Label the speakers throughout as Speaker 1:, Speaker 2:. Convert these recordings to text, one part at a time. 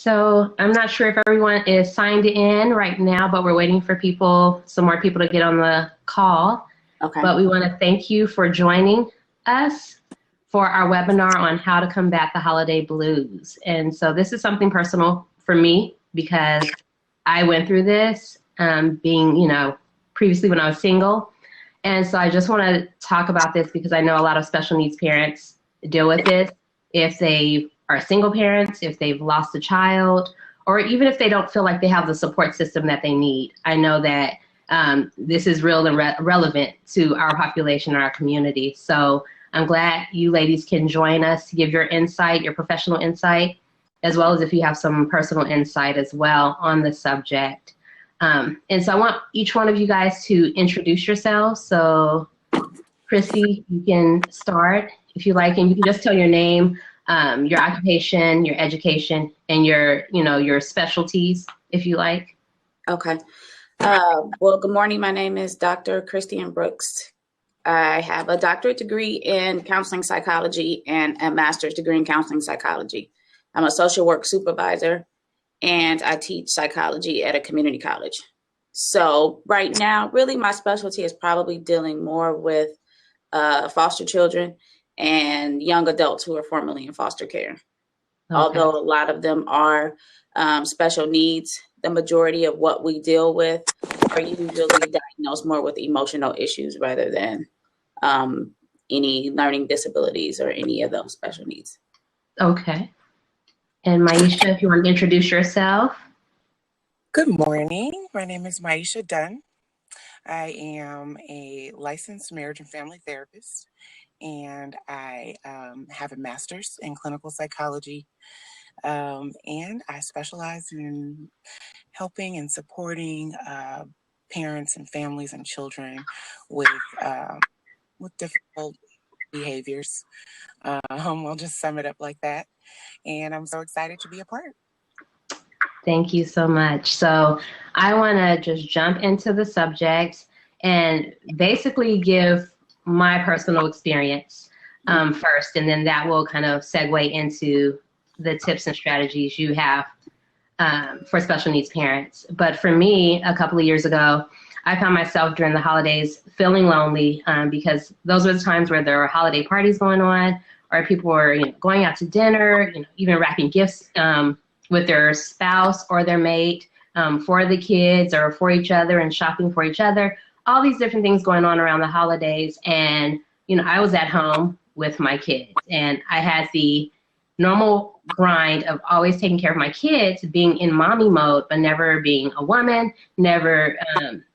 Speaker 1: So I'm not sure if everyone is signed in right now, but we're waiting for some more people to get on the call.
Speaker 2: Okay.
Speaker 1: But we want to thank you for joining us for our webinar on how to combat the holiday blues. And so this is something personal for me because I went through this being, previously when I was single. And so I just want to talk about this because I know a lot of special needs parents deal with this. If they are single parents, if they've lost a child, or even if they don't feel like they have the support system that they need. I know that this is real and relevant to our population, our community. So I'm glad you ladies can join us to give your insight, your professional insight, as well as if you have some personal insight as well on the subject. And so I want each one of you guys to introduce yourselves. So Christy, you can start if you like, and you can just tell your name, your occupation, your education, and your specialties, if you like.
Speaker 2: Okay. Well, good morning. My name is Dr. Christian Brooks. I have a doctorate degree in counseling psychology and a master's degree in counseling psychology. I'm a social work supervisor, and I teach psychology at a community college. So right now, really my specialty is probably dealing more with foster children and young adults who are formerly in foster care. Okay. Although a lot of them are special needs, the majority of what we deal with are usually diagnosed more with emotional issues rather than any learning disabilities or any of those special needs.
Speaker 1: Okay. And Maisha, if you want to introduce yourself.
Speaker 3: Good morning. My name is Maisha Dunn. I am a licensed marriage and family therapist, and I have a master's in clinical psychology, and I specialize in helping and supporting parents and families and children with difficult behaviors. I'll just sum it up like that, and I'm so excited to be a part.
Speaker 1: Thank you so much. So I want to just jump into the subject and basically give my personal experience first, and then that will kind of segue into the tips and strategies you have for special needs parents. But for me, a couple of years ago, I found myself during the holidays feeling lonely because those were the times where there were holiday parties going on, or people were going out to dinner, even wrapping gifts with their spouse or their mate for the kids or for each other, and shopping for each other, all these different things going on around the holidays. And, I was at home with my kids, and I had the normal grind of always taking care of my kids, being in mommy mode, but never being a woman, never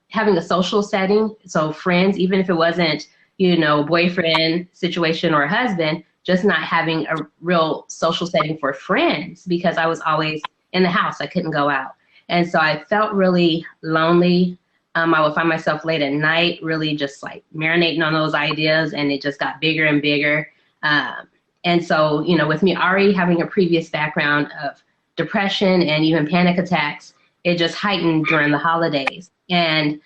Speaker 1: having a social setting. So friends, even if it wasn't, a boyfriend situation or a husband, just not having a real social setting for friends because I was always in the house. I couldn't go out. And so I felt really lonely. I would find myself late at night, really just like marinating on those ideas, and it just got bigger and bigger. And so, with me already having a previous background of depression and even panic attacks, it just heightened during the holidays. And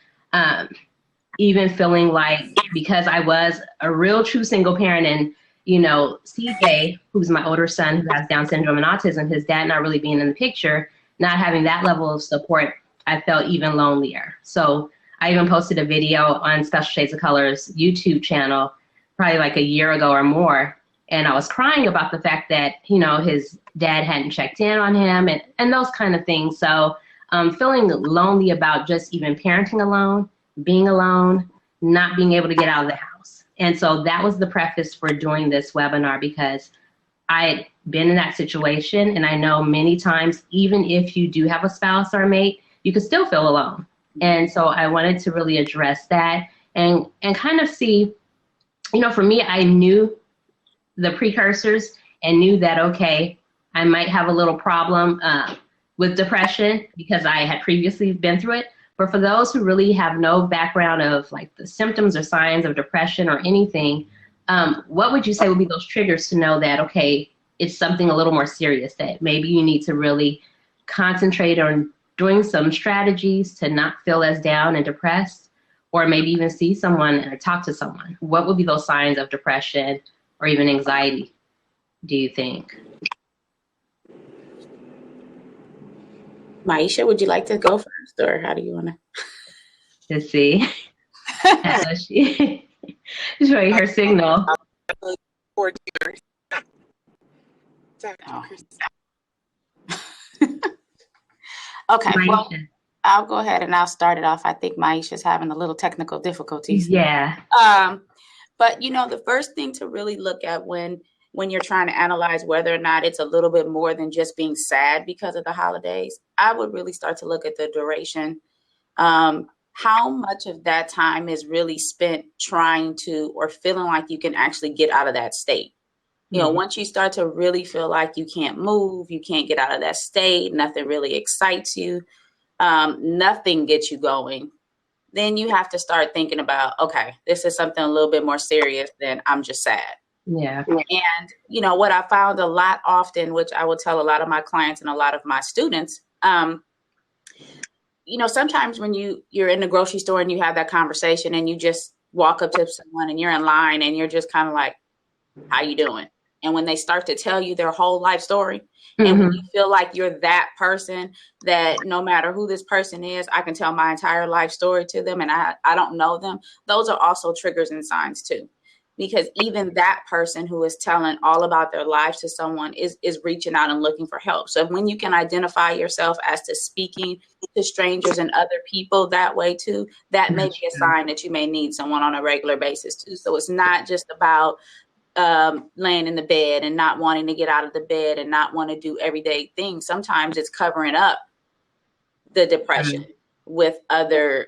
Speaker 1: even feeling like, because I was a real true single parent, and CJ, who's my older son who has Down syndrome and autism, his dad not really being in the picture, not having that level of support, I felt even lonelier. So I even posted a video on Special Shades of Color's YouTube channel probably like a year ago or more. And I was crying about the fact that, his dad hadn't checked in on him and those kind of things. So feeling lonely about just even parenting alone, being alone, not being able to get out of the house. And so that was the preface for doing this webinar, because I had been in that situation, and I know many times, even if you do have a spouse or a mate, you can still feel alone. And so I wanted to really address that and kind of see, for me, I knew the precursors and knew that, okay, I might have a little problem with depression because I had previously been through it. But for those who really have no background of like the symptoms or signs of depression or anything, what would you say would be those triggers to know that, okay, it's something a little more serious, that maybe you need to really concentrate on doing some strategies to not feel as down and depressed, or maybe even see someone or talk to someone? What would be those signs of depression or even anxiety, do you think?
Speaker 2: Maisha, would you like to go first, or how do you want to?
Speaker 1: Let's see. She's showing her signal.
Speaker 2: Oh. Okay, well, I'll go ahead and I'll start it off. I think Maisha's having a little technical difficulties.
Speaker 1: Yeah.
Speaker 2: But the first thing to really look at when you're trying to analyze whether or not it's a little bit more than just being sad because of the holidays, I would really start to look at the duration. How much of that time is really spent trying to or feeling like you can actually get out of that state? Once you start to really feel like you can't move, you can't get out of that state, nothing really excites you, nothing gets you going, then you have to start thinking about, okay, this is something a little bit more serious than I'm just sad.
Speaker 1: Yeah.
Speaker 2: And, what I found a lot often, which I will tell a lot of my clients and a lot of my students, sometimes when you're in the grocery store and you have that conversation and you just walk up to someone and you're in line and you're just kind of like, how you doing? And when they start to tell you their whole life story, and when you feel like you're that person that no matter who this person is, I can tell my entire life story to them and I don't know them, those are also triggers and signs too. Because even that person who is telling all about their lives to someone is reaching out and looking for help. So when you can identify yourself as to speaking to strangers and other people that way too, that may be a sign that you may need someone on a regular basis too. So it's not just about laying in the bed and not wanting to get out of the bed and not want to do everyday things. Sometimes it's covering up the depression with other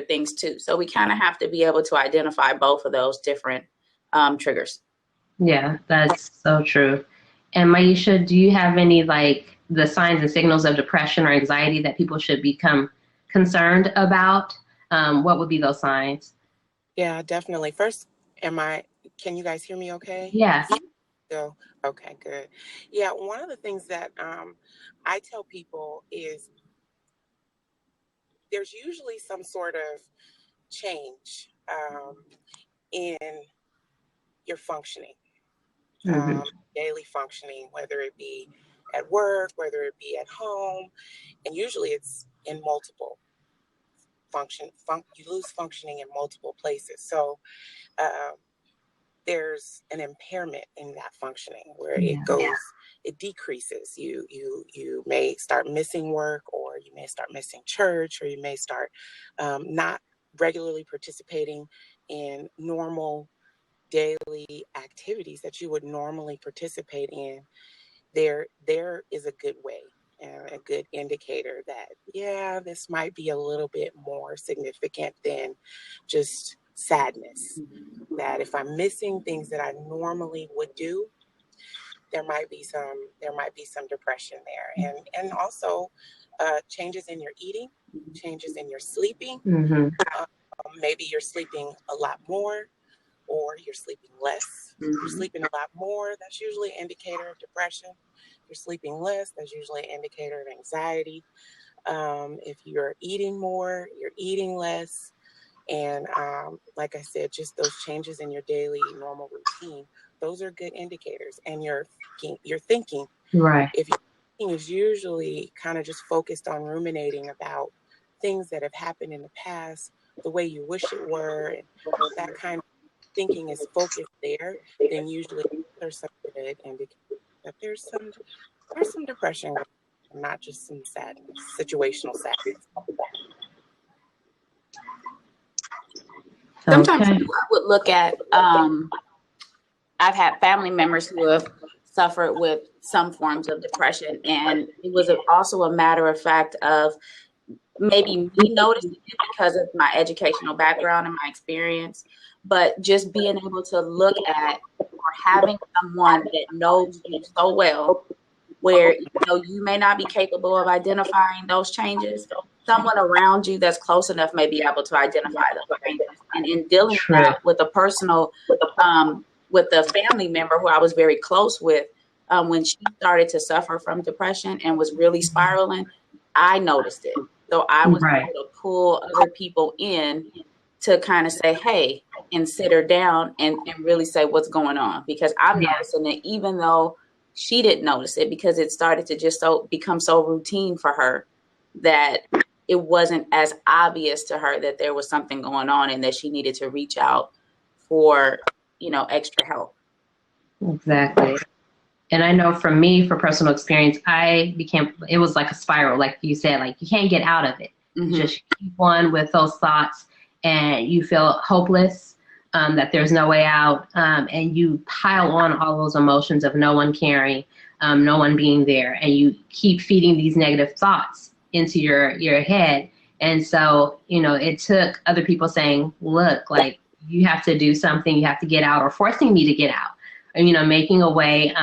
Speaker 2: things too. So we kind of have to be able to identify both of those different triggers.
Speaker 1: Yeah, that's so true. And Maisha, do you have any the signs and signals of depression or anxiety that people should become concerned about? What would be those signs?
Speaker 3: Yeah, definitely. First, can you guys hear me okay?
Speaker 1: Yeah.
Speaker 3: So, okay, good. Yeah, one of the things that I tell people is there's usually some sort of change in your functioning, daily functioning, whether it be at work, whether it be at home, and usually it's in multiple you lose functioning in multiple places. So there's an impairment in that functioning where it decreases. You may start missing work, or you may start missing church, or you may start not regularly participating in normal daily activities that you would normally participate in. There is a good way and a good indicator that, this might be a little bit more significant than just sadness. That if I'm missing things that I normally would do, there might be some depression there, and also changes in your eating, changes in your sleeping. Maybe you're sleeping a lot more, or you're sleeping less. If you're sleeping a lot more, that's usually an indicator of depression. If you're sleeping less, that's usually an indicator of anxiety. If you're eating more, you're eating less. And like I said, just those changes in your daily normal routine, those are good indicators. And your thinking,
Speaker 1: right?
Speaker 3: If your thinking is usually kind of just focused on ruminating about things that have happened in the past, the way you wish it were, and that kind of thinking is focused there, then usually there's some good indicators that there's some depression, not just some sadness, situational sadness.
Speaker 2: Sometimes I would look at, I've had family members who have suffered with some forms of depression, and it was also a matter of fact of maybe me noticing it because of my educational background and my experience, but just being able to look at or having someone that knows you so well, where you may not be capable of identifying those changes. Someone around you that's close enough may be able to identify those changes. And in dealing with that with with a family member who I was very close with, when she started to suffer from depression and was really spiraling, I noticed it. So I was able to pull other people in to kind of say, hey, and sit her down and really say what's going on. Because I'm noticing it, even though she didn't notice it, because it started to just become so routine for her. that it wasn't as obvious to her that there was something going on and that she needed to reach out for, extra help.
Speaker 1: Exactly. And I know for me, for personal experience, it was like a spiral, like you said, like you can't get out of it.
Speaker 2: Mm-hmm.
Speaker 1: You just keep on with those thoughts and you feel hopeless, that there's no way out. And you pile on all those emotions of no one caring, no one being there. And you keep feeding these negative thoughts into your head. And so, it took other people saying, look, like you have to do something, you have to get out, or forcing me to get out, or, making a way,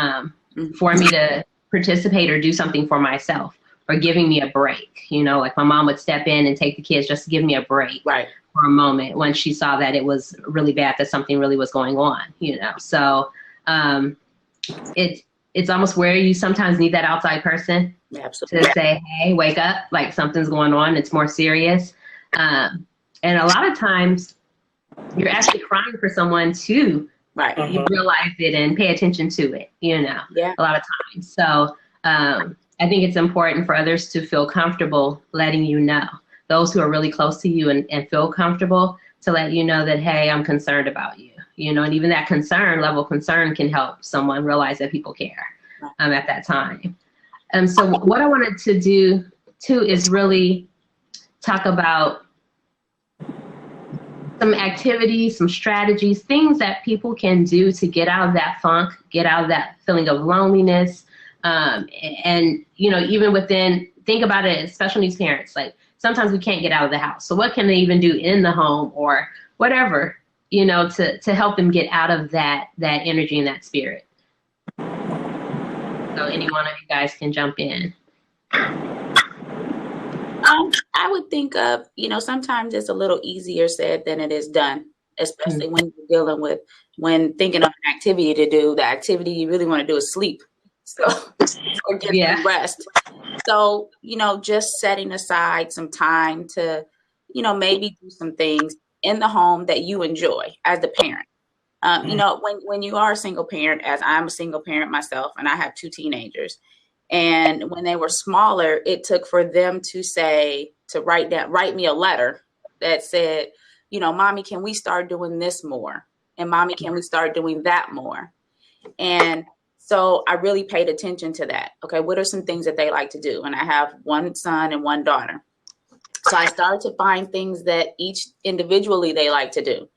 Speaker 1: for me to participate or do something for myself, or giving me a break. Like my mom would step in and take the kids just to give me a break,
Speaker 2: right,
Speaker 1: for a moment when she saw that it was really bad, that something really was going on, So it's almost where you sometimes need that outside person.
Speaker 2: Absolutely.
Speaker 1: To say, hey, wake up, like something's going on, it's more serious. And a lot of times you're actually crying for someone to
Speaker 2: right.
Speaker 1: You realize it and pay attention to it,
Speaker 2: Yeah.
Speaker 1: a lot of times. So I think it's important for others to feel comfortable letting you know, those who are really close to you and feel comfortable to let you know that, hey, I'm concerned about you, and even that level of concern can help someone realize that people care at that time. So what I wanted to do too is really talk about some activities, some strategies, things that people can do to get out of that funk, get out of that feeling of loneliness. And, even think about it as special needs parents, like sometimes we can't get out of the house. So what can they even do in the home or whatever, to help them get out of that energy and that spirit? So any one of you guys can jump in.
Speaker 2: I would think of, sometimes it's a little easier said than it is done, especially when you're dealing when thinking of an activity to do, the activity you really want to do is sleep. So, or get some rest. So, just setting aside some time to, maybe do some things in the home that you enjoy as a parent. When you are a single parent, as I'm a single parent myself, and I have 2 teenagers, and when they were smaller, it took for them to write me a letter that said, Mommy, can we start doing this more? And Mommy, can we start doing that more? And so I really paid attention to that. Okay, what are some things that they like to do? And I have 1 son and 1 daughter. So I started to find things that each individually they like to do.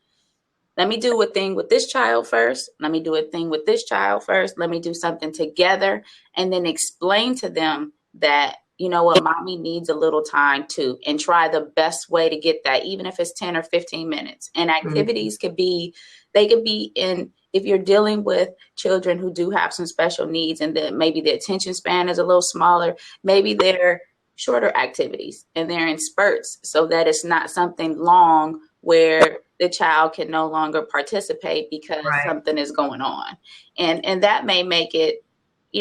Speaker 2: Let me do a thing with this child first. Let me do a thing with this child first. Let me do something together, and then explain to them that, Mommy needs a little time too, and try the best way to get that, even if it's 10 or 15 minutes. And activities could be if you're dealing with children who do have some special needs and that maybe the attention span is a little smaller, maybe they're shorter activities and they're in spurts so that it's not something long where the child can no longer participate because something is going on. And that may make it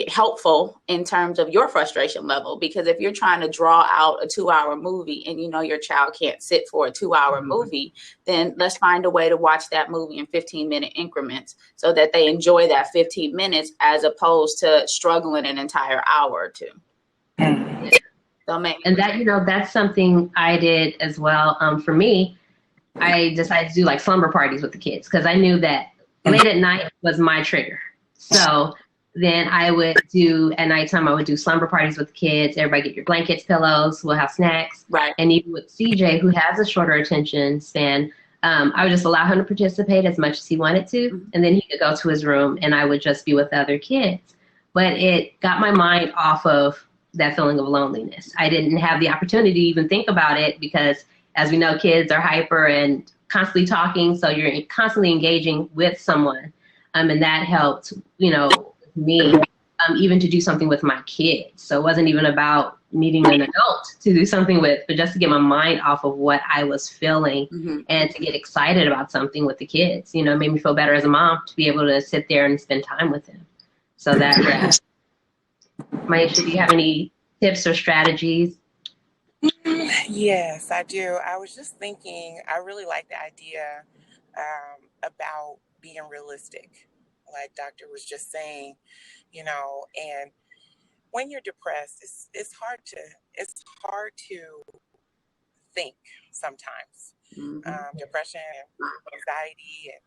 Speaker 2: helpful in terms of your frustration level, because if you're trying to draw out a 2-hour movie and your child can't sit for a 2-hour movie, then let's find a way to watch that movie in 15-minute increments so that they enjoy that 15 minutes as opposed to struggling an entire hour or 2.
Speaker 1: And that, that's something I did as well. For me, I decided to do like slumber parties with the kids because I knew that late at night was my trigger. So then I would at nighttime, I would do slumber parties with the kids. Everybody get your blankets, pillows, we'll have snacks.
Speaker 2: Right.
Speaker 1: And even with CJ, who has a shorter attention span, I would just allow him to participate as much as he wanted to. And then he could go to his room and I would just be with the other kids. But it got my mind off of that feeling of loneliness. I didn't have the opportunity to even think about it because, as we know, kids are hyper and constantly talking. So you're constantly engaging with someone. And that helped, me even to do something with my kids. So it wasn't even about needing an adult to do something with, but just to get my mind off of what I was feeling and to get excited about something with the kids. It made me feel better as a mom to be able to sit there and spend time with them. So that, Maisha, do you have any tips or strategies?
Speaker 3: Yes, I do. I was just thinking, I really like the idea about being realistic, like Doctor was just saying, and when you're depressed, it's hard to think sometimes. Depression and anxiety and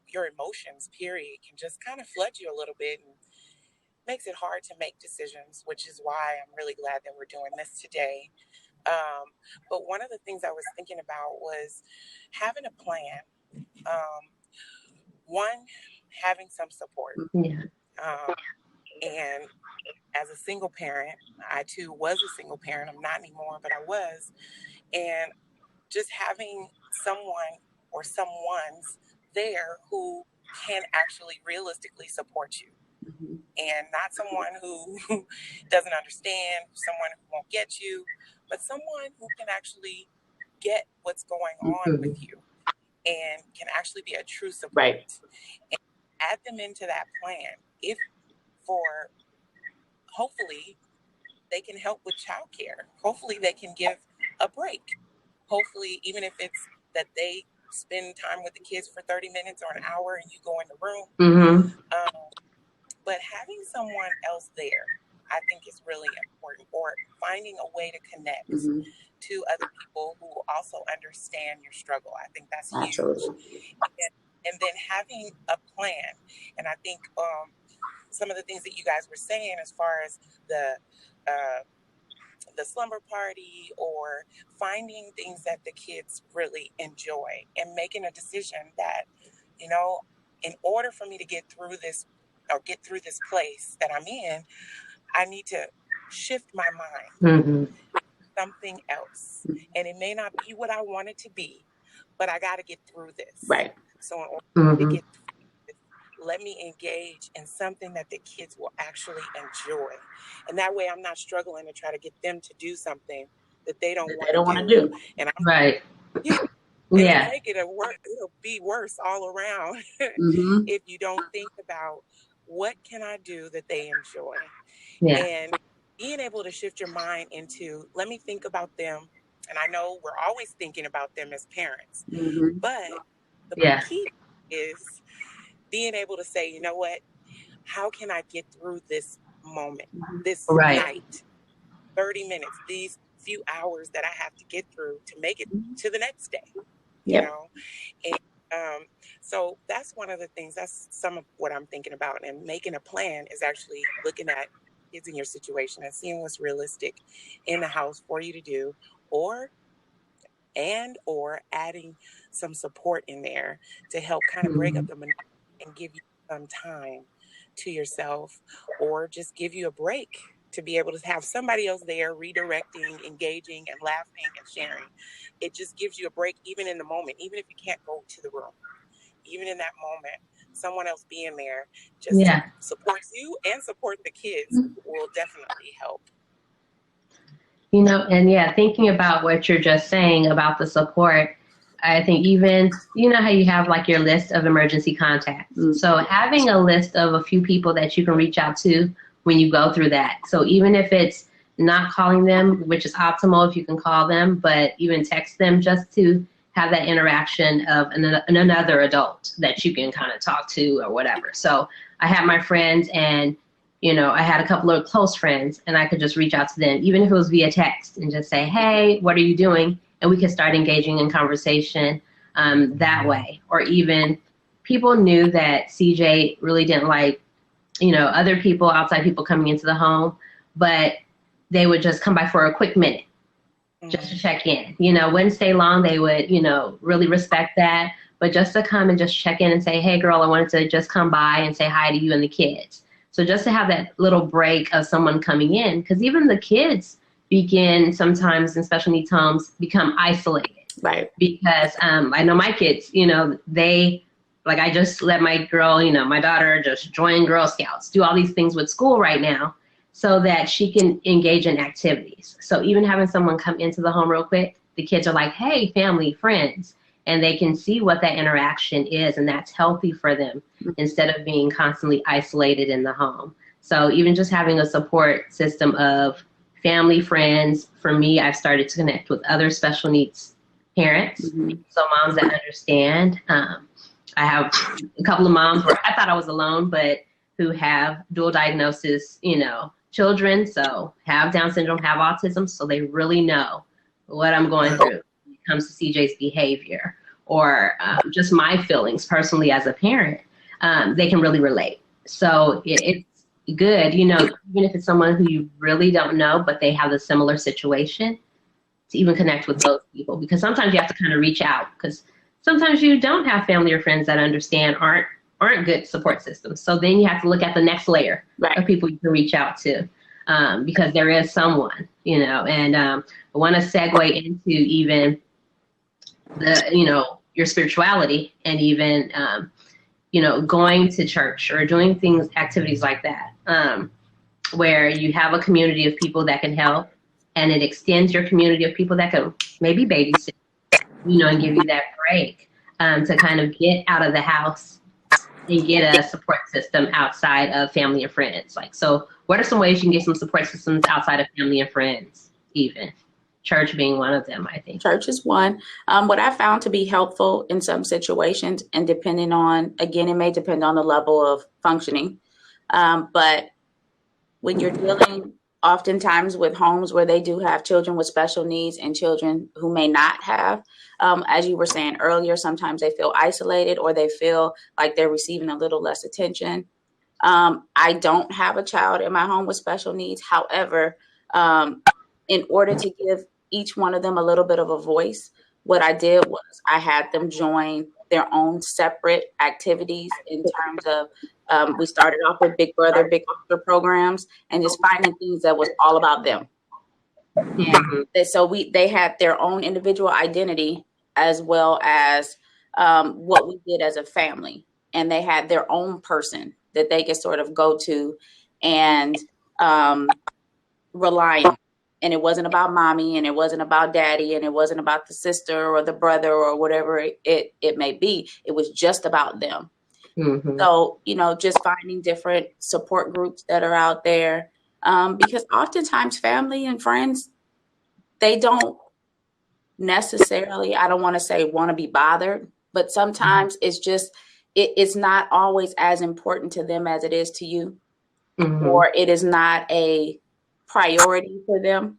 Speaker 3: your emotions, period, can just kind of flood you a little bit and makes it hard to make decisions, which is why I'm really glad that we're doing this today. But one of the things I was thinking about was having a plan. One, having some support.
Speaker 1: Yeah.
Speaker 3: And as a single parent, I too was a single parent. I'm not anymore, but I was. And just having someone or someone's there who can actually realistically support you. And not someone who doesn't understand, someone who won't get you, but someone who can actually get what's going on with you and can actually be a true support.
Speaker 2: Right.
Speaker 3: And add them into that plan. Hopefully they can help with childcare. Hopefully they can give a break. Hopefully, even if it's that they spend time with the kids for 30 minutes or an hour and you go in the room. But having someone else there, I think is really important, or finding a way to connect to other people who also understand your struggle. I think that's huge. And then having a plan. And I think some of the things that you guys were saying as far as the slumber party, or finding things that the kids really enjoy, and making a decision that, you know, in order for me to get through this place that I'm in, I need to shift my mind something else. And it may not be what I want it to be, but I got to get through this.
Speaker 2: Right.
Speaker 3: So in order to get through this, let me engage in something that the kids will actually enjoy. And that way I'm not struggling to try to get them to do something that they don't want to do. And I'm
Speaker 1: right.
Speaker 3: It'll make it it'll be worse all around if you don't think about what can I do that they enjoy. And being able to shift your mind into, let me think about them. And I know we're always thinking about them as parents, but the key is being able to say, you know what, how can I get through this moment, this night, 30 minutes, these few hours that I have to get through to make it to the next day, you know? And so that's one of the things, that's some of what I'm thinking about. And making a plan is actually looking at kids in your situation and seeing what's realistic in the house for you to do, or adding some support in there to help kind of break up the monotony and give you some time to yourself, or just give you a break to be able to have somebody else there redirecting, engaging, and laughing and sharing. It just gives you a break, even in the moment, even if you can't go to the room. Even in that moment, someone else being there just to support you and support the kids will definitely help.
Speaker 1: You know, and thinking about what you're just saying about the support, I think even, you know how you have like your list of emergency contacts. So having a list of a few people that you can reach out to when you go through that. So even if it's not calling them, which is optimal if you can call them, but even text them just to have that interaction of another adult that you can kind of talk to or whatever. So I had my friends, and, you know, I had a couple of close friends, and I could just reach out to them, even if it was via text, and just say, hey, what are you doing? And we could start engaging in conversation that way. Or even people knew that CJ really didn't like, you know, other people, outside people coming into the home, but they would just come by for a quick minute just to check in. You know, wouldn't stay long. They would, you know, really respect that. But just to come and just check in and say, hey, girl, I wanted to just come by and say hi to you and the kids. So just to have that little break of someone coming in, because even the kids begin sometimes in special needs homes become isolated.
Speaker 2: Right.
Speaker 1: Because I know my kids, you know, I just let my girl, you know, my daughter just join Girl Scouts, do all these things with school right now so that she can engage in activities. So even having someone come into the home real quick, the kids are like, hey, family, friends, and they can see what that interaction is, and that's healthy for them instead of being constantly isolated in the home. So even just having a support system of family, friends, for me, I've started to connect with other special needs parents, so moms that understand. I have a couple of moms where I thought I was alone, but who have dual diagnosis, you know, children, so have Down syndrome, have autism, so they really know what I'm going through when it comes to CJ's behavior or just my feelings personally as a parent. They can really relate. So it's good, you know, even if it's someone who you really don't know, but they have a similar situation, to even connect with those people, because sometimes you have to kind of reach out, because sometimes you don't have family or friends that understand, aren't good support systems. So then you have to look at the next layer of people you can reach out to, because there is someone, you know. And I want to segue into even the, you know, your spirituality, and even you know, going to church or doing things, activities like that, where you have a community of people that can help, and it extends your community of people that can maybe babysit, you know, and give you that break to kind of get out of the house and get a support system outside of family and friends. Like, so what are some ways you can get some support systems outside of family and friends, even? Church being one of them, I think.
Speaker 2: Church is one. What I found to be helpful in some situations, and depending on, again, it may depend on the level of functioning, but when you're dealing oftentimes with homes where they do have children with special needs and children who may not have, as you were saying earlier, sometimes they feel isolated or they feel like they're receiving a little less attention. I don't have a child in my home with special needs. However, in order to give each one of them a little bit of a voice, what I did was I had them join their own separate activities in terms of, we started off with Big Brother, Big Sister programs, and just finding things that was all about them. And so they had their own individual identity, as well as what we did as a family. And they had their own person that they could sort of go to and rely on. And it wasn't about mommy, and it wasn't about daddy, and it wasn't about the sister or the brother or whatever it may be. It was just about them. So, you know, just finding different support groups that are out there, because oftentimes family and friends, they don't necessarily, I don't want to say want to be bothered, but sometimes it's just, it's not always as important to them as it is to you, or it is not a priority for them,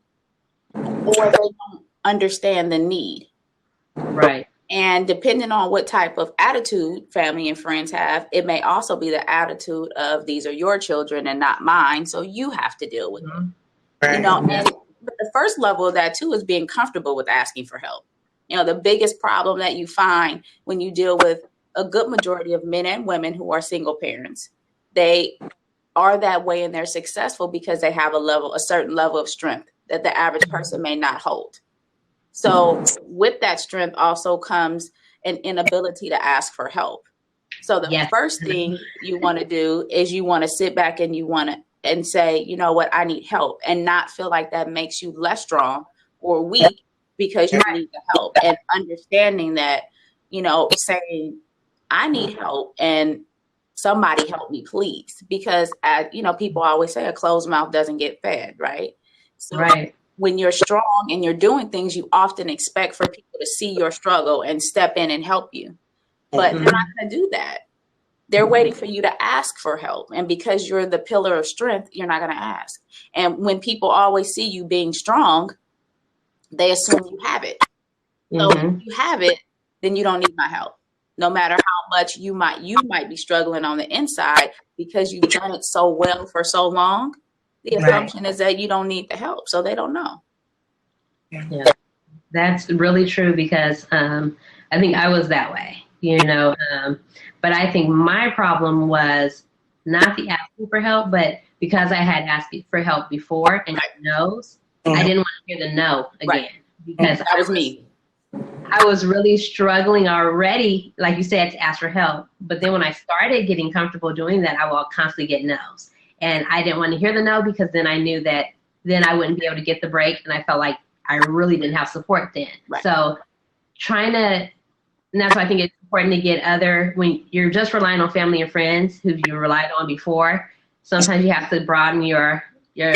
Speaker 2: or they don't understand the need.
Speaker 1: Right.
Speaker 2: And depending on what type of attitude family and friends have, it may also be the attitude of, these are your children and not mine, so you have to deal with them. Right. You know, and but the first level of that too is being comfortable with asking for help. You know, the biggest problem that you find when you deal with a good majority of men and women who are single parents, they are that way and they're successful because they have a certain level of strength that the average person may not hold. So with that strength also comes an inability to ask for help. So the first thing you want to do is you want to sit back and you want to and say, you know what, I need help, and not feel like that makes you less strong or weak because you need the help. And understanding that, you know, saying I need help and somebody help me, please. Because, you know, people always say a closed mouth doesn't get fed, right? So when you're strong and you're doing things, you often expect for people to see your struggle and step in and help you. But they're not going to do that. They're waiting for you to ask for help. And because you're the pillar of strength, you're not going to ask. And when people always see you being strong, they assume you have it. So if you have it, then you don't need my help. No matter how much you might be struggling on the inside, because you've done it so well for so long, the assumption is that you don't need the help. So they don't know.
Speaker 1: Yeah, that's really true, because I think I was that way, you know, but I think my problem was not the asking for help, but because I had asked for help before and got no's, I didn't want to hear the no again, because
Speaker 2: that was me.
Speaker 1: I was really struggling already, like you said, to ask for help. But then when I started getting comfortable doing that, I will constantly get no's. And I didn't want to hear the no, because then I knew that then I wouldn't be able to get the break. And I felt like I really didn't have support then. So and that's why I think it's important to get when you're just relying on family and friends who you relied on before, sometimes you have to broaden your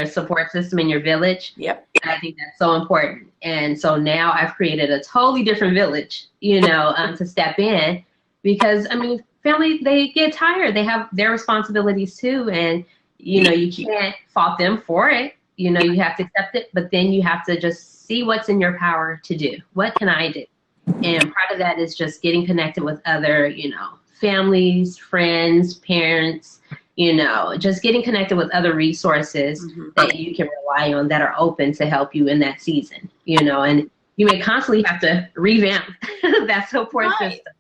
Speaker 1: support system in your village. And I think that's so important. And so now I've created a totally different village, you know, to step in, because I mean, family, they get tired. They have their responsibilities too. And you can't fault them for it. You have to accept it, but then you have to just see what's in your power to do. What can I do? And part of that is just getting connected with other, families, friends, parents, just getting connected with other resources that you can rely on that are open to help you in that season, and you may constantly have to revamp that support system,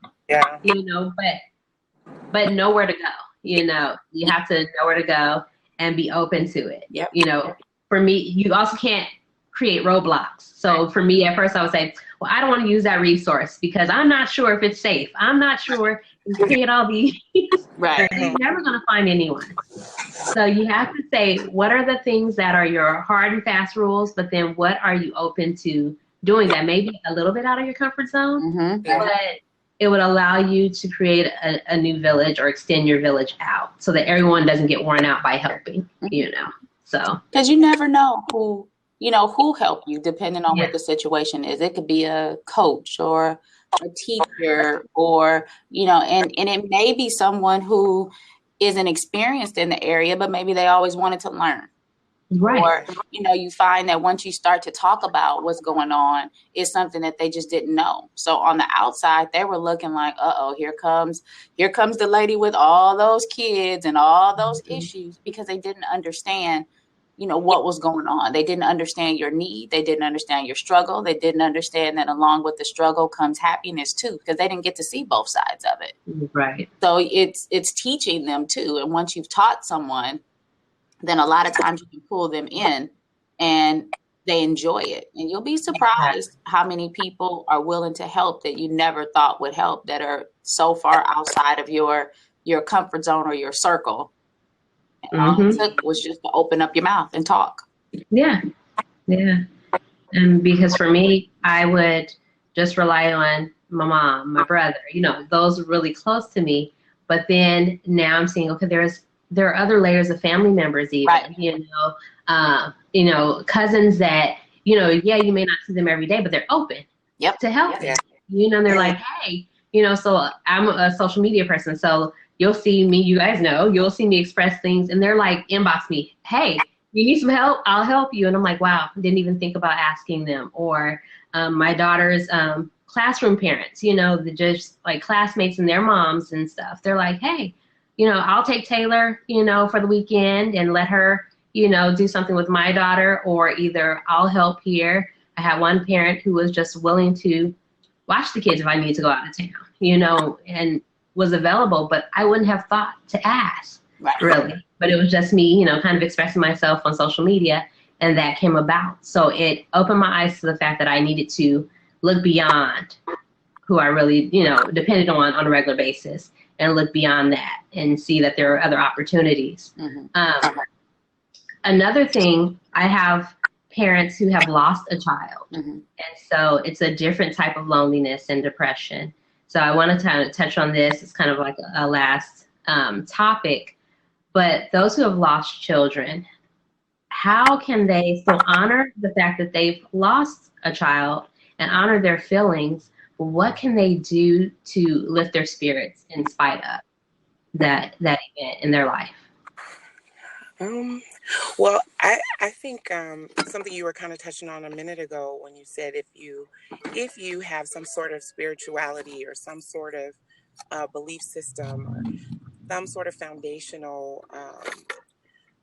Speaker 1: but know where to go, you have to know where to go and be open to it. For me, you also can't create roadblocks. So for me, at first I would say, well, I don't want to use that resource because I'm not sure if it's safe. I'm not sure. You create all these.
Speaker 2: Right.
Speaker 1: You're never going to find anyone. So you have to say, what are the things that are your hard and fast rules, but then what are you open to doing that maybe a little bit out of your comfort zone, but it would allow you to create a new village or extend your village out so that everyone doesn't get worn out by helping, so.
Speaker 2: Because you never know who help you depending on what the situation is. It could be a coach or a teacher or, and it may be someone who isn't experienced in the area, but maybe they always wanted to learn.
Speaker 1: Right.
Speaker 2: Or, you find that once you start to talk about what's going on, it's something that they just didn't know. So on the outside, they were looking like, here comes the lady with all those kids and all those issues, because they didn't understand, what was going on. They didn't understand your need. They didn't understand your struggle. They didn't understand that along with the struggle comes happiness too, because they didn't get to see both sides of it.
Speaker 1: Right.
Speaker 2: So it's teaching them too. And once you've taught someone, then a lot of times you can pull them in and they enjoy it. And you'll be surprised how many people are willing to help that you never thought would help, that are so far outside of your comfort zone or your circle. And all it took was just to open up your mouth and talk.
Speaker 1: Yeah. And because for me, I would just rely on my mom, my brother, those are really close to me. But then now I'm seeing, okay, there are other layers of family members even, cousins that, you may not see them every day, but they're open to help. They're like, hey, so I'm a social media person. So you'll see me, you guys know, you'll see me express things and they're like, inbox me, hey, you need some help? I'll help you. And I'm like, wow, didn't even think about asking them. Or my daughter's classroom parents, the just like classmates and their moms and stuff. They're like, hey, I'll take Taylor, for the weekend and let her, do something with my daughter, or either I'll help here. I had one parent who was just willing to watch the kids if I need to go out of town, and was available, but I wouldn't have thought to ask really. But it was just me, kind of expressing myself on social media, and that came about. So it opened my eyes to the fact that I needed to look beyond who I really, depended on a regular basis, and look beyond that and see that there are other opportunities. Another thing, I have parents who have lost a child. And so it's a different type of loneliness and depression. So I want to kind of touch on this. It's kind of like a last topic. But those who have lost children, how can they still honor the fact that they've lost a child and honor their feelings? What can they do to lift their spirits in spite of that event in their life?
Speaker 3: Well, I think something you were kind of touching on a minute ago when you said if you have some sort of spirituality or some sort of belief system or some sort of foundational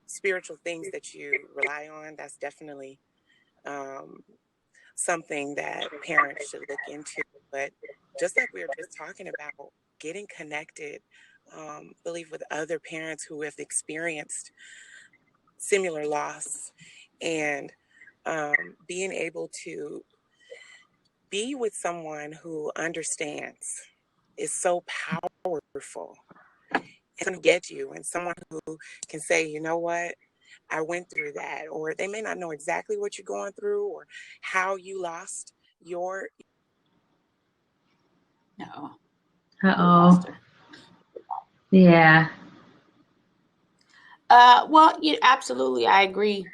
Speaker 3: spiritual things that you rely on, that's definitely something that parents should look into. But just like we were just talking about, getting connected, believe with other parents who have experienced similar loss, and being able to be with someone who understands is so powerful. It's going to get you, and someone who can say, you know what, I went through that, or they may not know exactly what you're going through or how you lost your.
Speaker 2: No.
Speaker 1: Yeah.
Speaker 2: Well, absolutely. I agree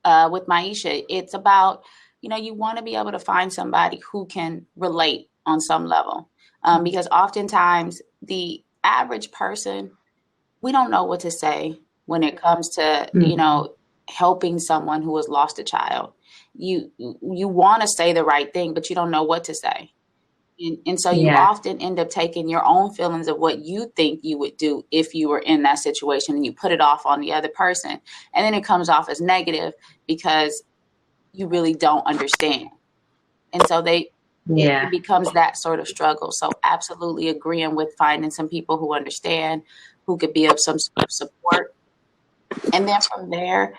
Speaker 2: with Maisha. It's about, you want to be able to find somebody who can relate on some level, because oftentimes the average person, we don't know what to say. when it comes to, helping someone who has lost a child. You want to say the right thing, but you don't know what to say. And so you often end up taking your own feelings of what you think you would do if you were in that situation, and you put it off on the other person. And then it comes off as negative because you really don't understand. And so it becomes that sort of struggle. So absolutely agreeing with finding some people who understand, who could be of some sort of support. And then from there,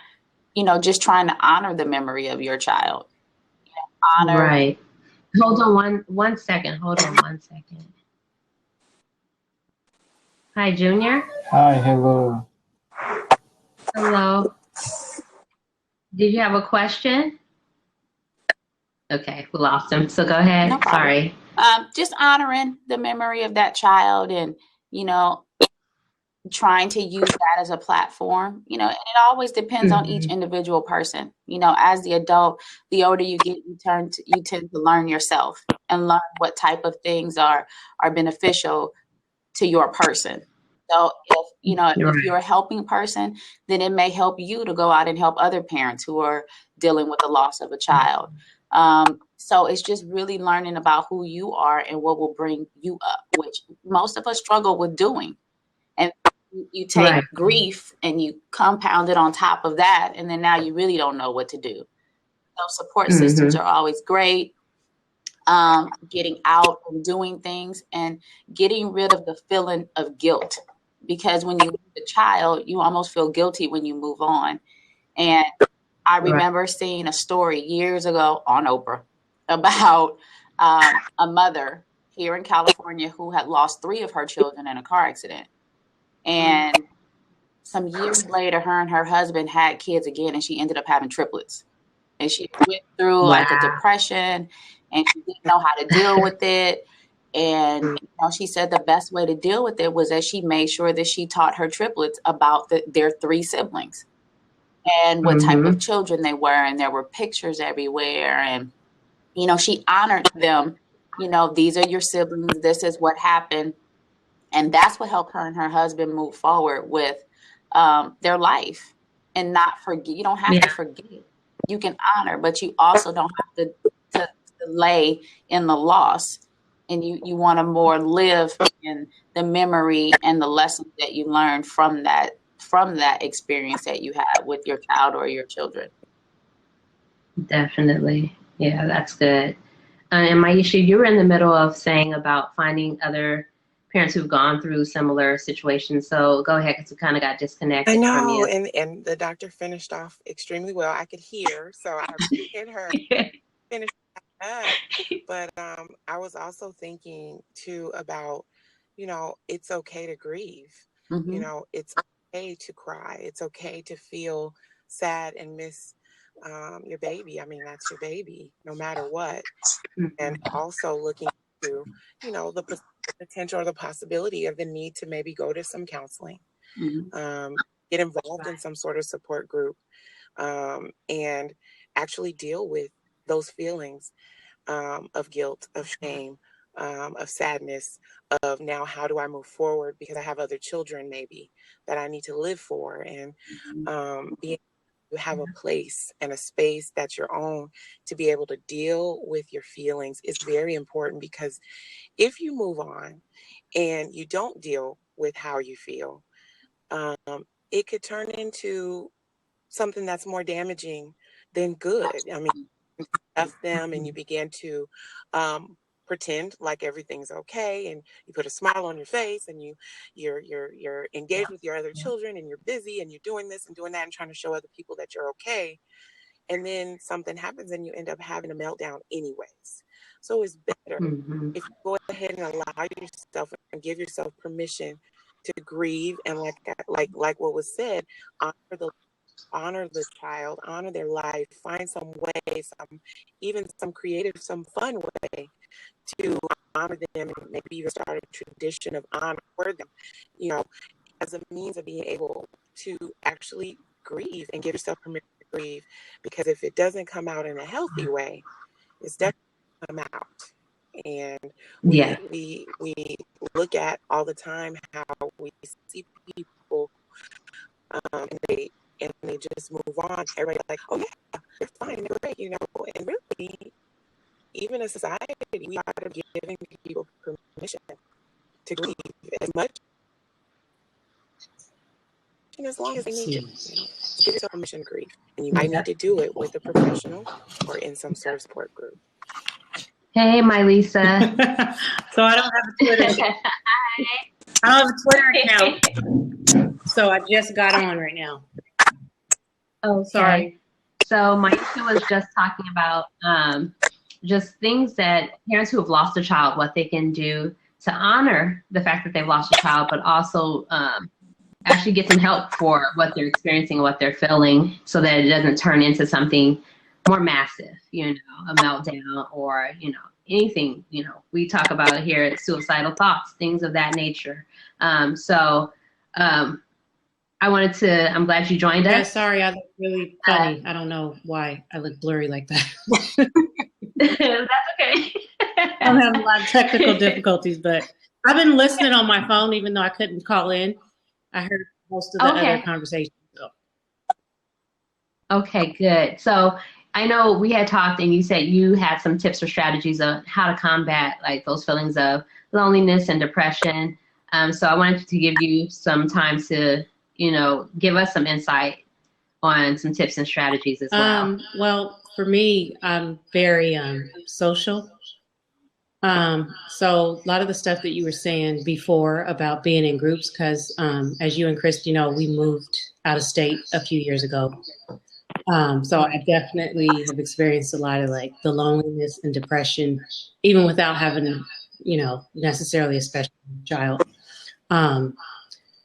Speaker 2: just trying to honor the memory of your child. Honor.
Speaker 1: Right. Hold on one second. Hold on 1 second. Hi, Junior.
Speaker 4: Hi, hello.
Speaker 1: Hello. Did you have a question? Okay, we lost him. So go ahead.
Speaker 2: No
Speaker 1: Sorry.
Speaker 2: Just honoring the memory of that child, and, trying to use that as a platform, and it always depends on each individual person. As the adult, the older you get, you tend to learn yourself and learn what type of things are beneficial to your person. So if you're a helping person, then it may help you to go out and help other parents who are dealing with the loss of a child. So it's just really learning about who you are and what will bring you up, which most of us struggle with doing. And you take grief and you compound it on top of that, and then now you really don't know what to do. So support systems are always great. Getting out and doing things and getting rid of the feeling of guilt, because when you lose a child, you almost feel guilty when you move on. And I remember seeing a story years ago on Oprah about a mother here in California who had lost 3 of her children in a car accident. And some years later, her and her husband had kids again, and she ended up having triplets. And she went through like a depression, and she didn't know how to deal with it. And she said the best way to deal with it was that she made sure that she taught her triplets about their 3 siblings and what type of children they were. And there were pictures everywhere. And, she honored them. These are your siblings. This is what happened. And that's what helped her and her husband move forward with their life and not forget. You don't have to forget. You can honor, but you also don't have to delay in the loss. And you want to more live in the memory and the lessons that you learned from that experience that you had with your child or your children.
Speaker 1: Definitely. Yeah, that's good. And Maisha, you were in the middle of saying about finding other parents who've gone through similar situations. So go ahead, because we kind of got disconnected from you.
Speaker 3: And the doctor finished off extremely well. I could hear, so I appreciate her finish up. But I was also thinking too about, it's okay to grieve. It's okay to cry. It's okay to feel sad and miss your baby. I mean, that's your baby, no matter what. And also looking to, the potential or the possibility of the need to maybe go to some counseling, get involved in some sort of support group, and actually deal with those feelings of guilt, of shame, of sadness, of now how do I move forward because I have other children maybe that I need to live for, and being you have a place and a space that's your own to be able to deal with your feelings is very important, because if you move on and you don't deal with how you feel, it could turn into something that's more damaging than good. I mean, you stuff them and you begin to pretend like everything's okay, and you put a smile on your face, and you're engaged with your other children, and you're busy, and you're doing this and doing that and trying to show other people that you're okay. And then something happens and you end up having a meltdown anyways. So it's better if you go ahead and allow yourself and give yourself permission to grieve, and like what was said, honor the child, honor their life, find some way, some creative, some fun way to honor them, and maybe even start a tradition of honor for them, as a means of being able to actually grieve and give yourself permission to grieve. Because if it doesn't come out in a healthy way, it's definitely come out. And we look at all the time how we see people and they just move on. Everybody's like, oh yeah, you're fine, you're great, you know. And really, even as society, we are giving people permission to grieve as much and as long as they need to. You know, give yourself permission to grieve, and you might need to do it with a professional or in some sort of support group.
Speaker 1: Hey, my Lisa.
Speaker 4: So I don't have a Twitter. I don't have a Twitter account. So I just got on right now.
Speaker 1: Oh,
Speaker 4: sorry.
Speaker 1: So Maisha was just talking about just things that parents who have lost a child, what they can do to honor the fact that they've lost a child, but also actually get some help for what they're experiencing, what they're feeling, so that it doesn't turn into something more massive, you know, a meltdown or, you know, anything, you know, we talk about here at suicidal thoughts, things of that nature. I wanted to, I'm glad you joined us.
Speaker 4: Yeah, sorry, I look really funny. I don't know why I look blurry like that.
Speaker 1: That's okay.
Speaker 4: I'm having a lot of technical difficulties, but I've been listening on my phone, even though I couldn't call in. I heard most of the other conversations. So.
Speaker 1: Okay, good. So I know we had talked and you said you had some tips or strategies on how to combat like those feelings of loneliness and depression. So I wanted to give you some time to, you know, give us some insight on some tips and strategies as well.
Speaker 4: Well, for me, I'm very social. So a lot of the stuff that you were saying before about being in groups, because as you and Christy know, we moved out of state a few years ago. So I definitely have experienced a lot of like the loneliness and depression, even without having, you know, necessarily a special child.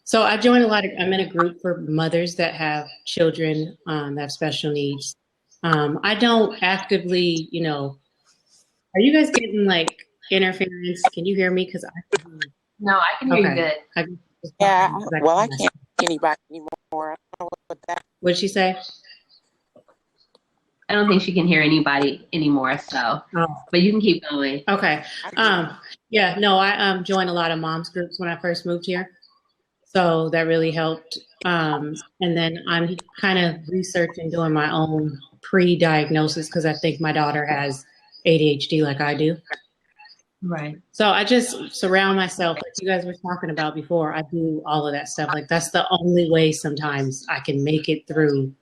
Speaker 4: So I joined I'm in a group for mothers that have children that have special needs. I don't actively, you know, are you guys getting like interference? Can you hear me? Because
Speaker 1: No, I can hear you good.
Speaker 3: Yeah, well, I can't hear anybody anymore. I don't know what that.
Speaker 4: What'd she say?
Speaker 1: I don't think she can hear anybody anymore, so, but you can keep going.
Speaker 4: Okay. Yeah, no, I joined a lot of moms groups when I first moved here. So that really helped. And then I'm kind of researching, doing my own pre-diagnosis because I think my daughter has ADHD like I do.
Speaker 1: Right.
Speaker 4: So I just surround myself, like you guys were talking about before. I do all of that stuff. Like that's the only way sometimes I can make it through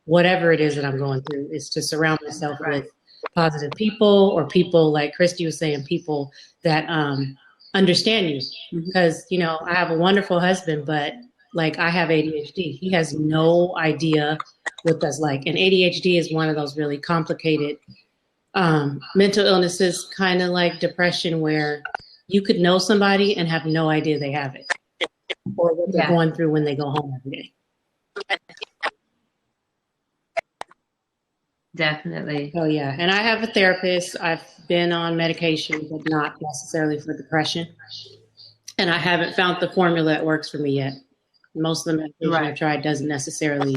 Speaker 4: whatever it is that I'm going through, is to surround myself with positive people, or people like Christy was saying, people that understand you. Because, you know, I have a wonderful husband, but like I have ADHD. He has no idea what that's like. And ADHD is one of those really complicated mental illnesses, kind of like depression, where you could know somebody and have no idea they have it, or what they're going through when they go home every day.
Speaker 1: Definitely.
Speaker 4: Oh yeah. And I have a therapist. I've been on medication, but not necessarily for depression. And I haven't found the formula that works for me yet. Most of the medication I've tried doesn't necessarily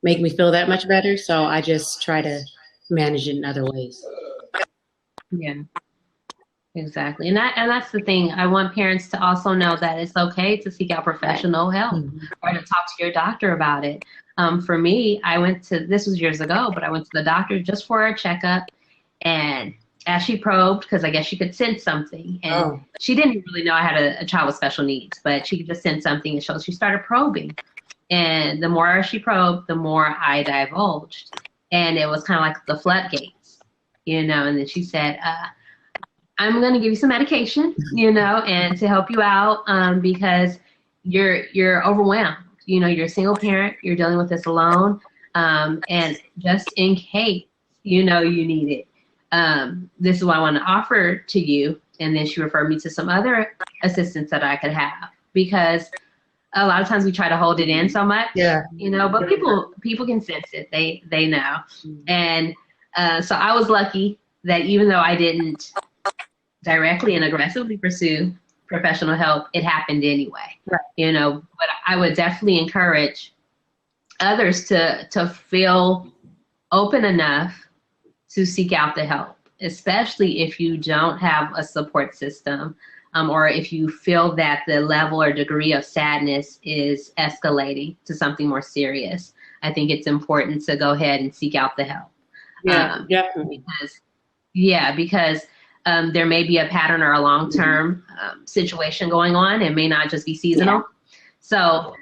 Speaker 4: make me feel that much better. So I just try to manage it in other ways.
Speaker 1: Yeah, exactly. And that's the thing. I want parents to also know that it's okay to seek out professional help or to talk to your doctor about it. For me, this was years ago, but I went to the doctor just for a checkup, and as she probed, because I guess she could sense something, and she didn't really know I had a child with special needs, but she could just sense something, and so she started probing. And the more she probed, the more I divulged. And it was kind of like the floodgates, you know, and then she said, I'm going to give you some medication, you know, and to help you out because you're overwhelmed. You know, you're a single parent, you're dealing with this alone, and just in case, you know, you need it. This is what I want to offer to you. And then she referred me to some other assistance that I could have, because a lot of times we try to hold it in so much, you know, but people can sense it. They know. And so I was lucky that even though I didn't directly and aggressively pursue professional help, it happened anyway, you know, but I would definitely encourage others to feel open enough to seek out the help, especially if you don't have a support system or if you feel that the level or degree of sadness is escalating to something more serious, I think it's important to go ahead and seek out the help.
Speaker 4: Yeah, definitely.
Speaker 1: Because there may be a pattern or a long-term situation going on. It may not just be seasonal.
Speaker 2: Yeah.
Speaker 1: So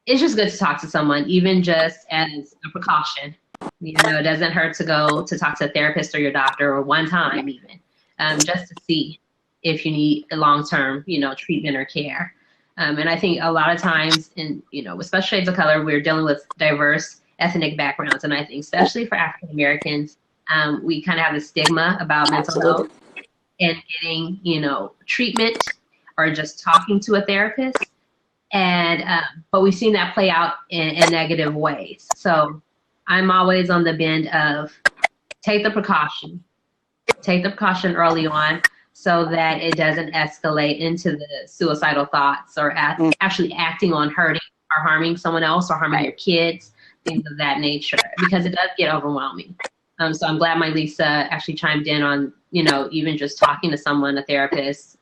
Speaker 1: it's just good to talk to someone, even just as a precaution. You know, it doesn't hurt to go to talk to a therapist or your doctor, or one time even, just to see if you need a long-term, treatment or care. And I think a lot of times with special shades of color, we're dealing with diverse ethnic backgrounds. And I think especially for African Americans, we kind of have a stigma about mental health and getting, treatment or just talking to a therapist. And, but we've seen that play out in negative ways. So I'm always on the bend of take the precaution early on so that it doesn't escalate into the suicidal thoughts or actually acting on hurting or harming someone else or harming your kids, things of that nature, because it does get overwhelming. So I'm glad my Lisa actually chimed in on, even just talking to someone, a therapist,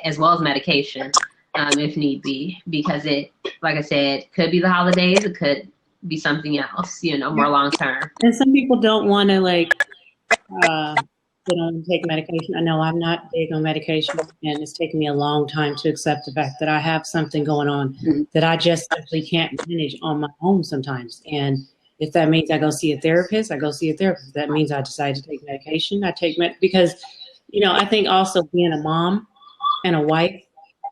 Speaker 1: as well as medication, if need be, because it, like I said, could be the holidays, it could be something else, more long term.
Speaker 4: And some people don't want to they don't take medication. I know I'm not big on medication, and it's taken me a long time to accept the fact that I have something going on that I just simply can't manage on my own sometimes. And if that means I go see a therapist, I go see a therapist. If that means I decide to take medication, I take because, I think also being a mom and a wife,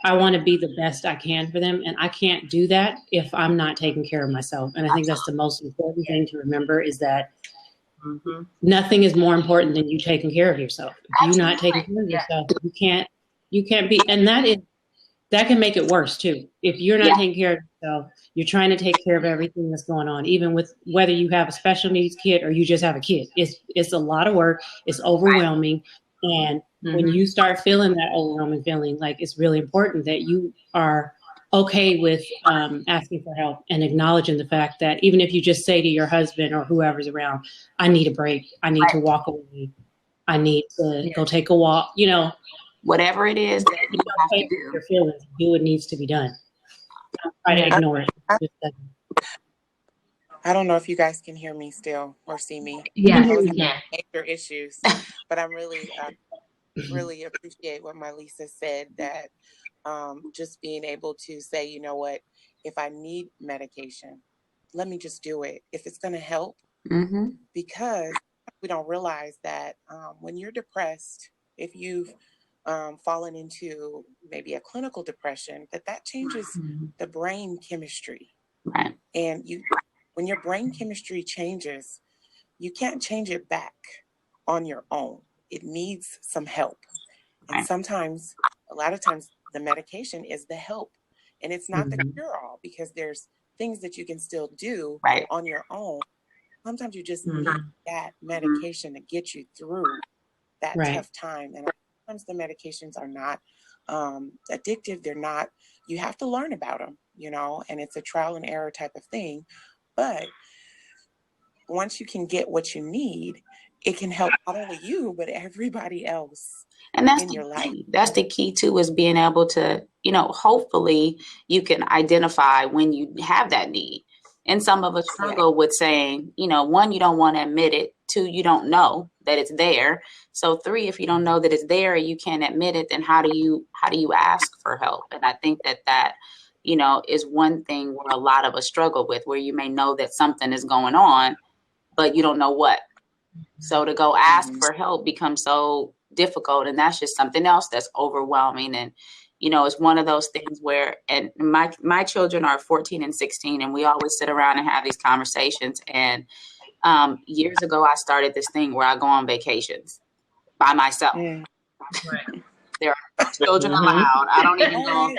Speaker 4: I want to be the best I can for them. And I can't do that if I'm not taking care of myself. And I think that's the most important thing to remember is that nothing is more important than you taking care of yourself. If you're not taking care of yourself, you can't be, and that can make it worse too. If you're not taking care of yourself, you're trying to take care of everything that's going on, even with whether you have a special needs kid or you just have a kid. It's a lot of work. It's overwhelming. And when you start feeling that overwhelming feeling, like it's really important that you are okay with asking for help and acknowledging the fact that even if you just say to your husband or whoever's around, I need a break, I need to walk away, I need to go take a walk,
Speaker 2: whatever it is that you have to do.
Speaker 4: Your feelings, do what needs to be done. Don't try to ignore it.
Speaker 3: I don't know if you guys can hear me still or see me.
Speaker 1: Yeah, we can.
Speaker 3: Major issues, but I'm really, really appreciate what my Lisa said, that just being able to say, you know what, if I need medication, let me just do it if it's going to help. Because we don't realize that when you're depressed, if you've fallen into maybe a clinical depression, that changes the brain chemistry.
Speaker 2: Right. And
Speaker 3: when your brain chemistry changes, you can't change it back on your own. It needs some help. And sometimes, a lot of times, the medication is the help. And it's not the cure-all, because there's things that you can still do on your own. Sometimes you just need that medication to get you through that tough time. And sometimes the medications are not addictive. They're not, you have to learn about them, and it's a trial and error type of thing. But once you can get what you need, it can help not only you, but everybody else.
Speaker 2: And that's
Speaker 3: in your life.
Speaker 2: That's the key too, is being able to, hopefully you can identify when you have that need. And some of us struggle with saying, one, you don't want to admit it. Two, you don't know that it's there. So three, if you don't know that it's there, you can't admit it, then how do you ask for help? And I think that is one thing where a lot of us struggle with, where you may know that something is going on, but you don't know what. So to go ask for help becomes so difficult. And that's just something else that's overwhelming. And, it's one of those things where, and my children are 14 and 16, and we always sit around and have these conversations. And years ago, I started this thing where I go on vacations by myself. There are children allowed. I don't even go.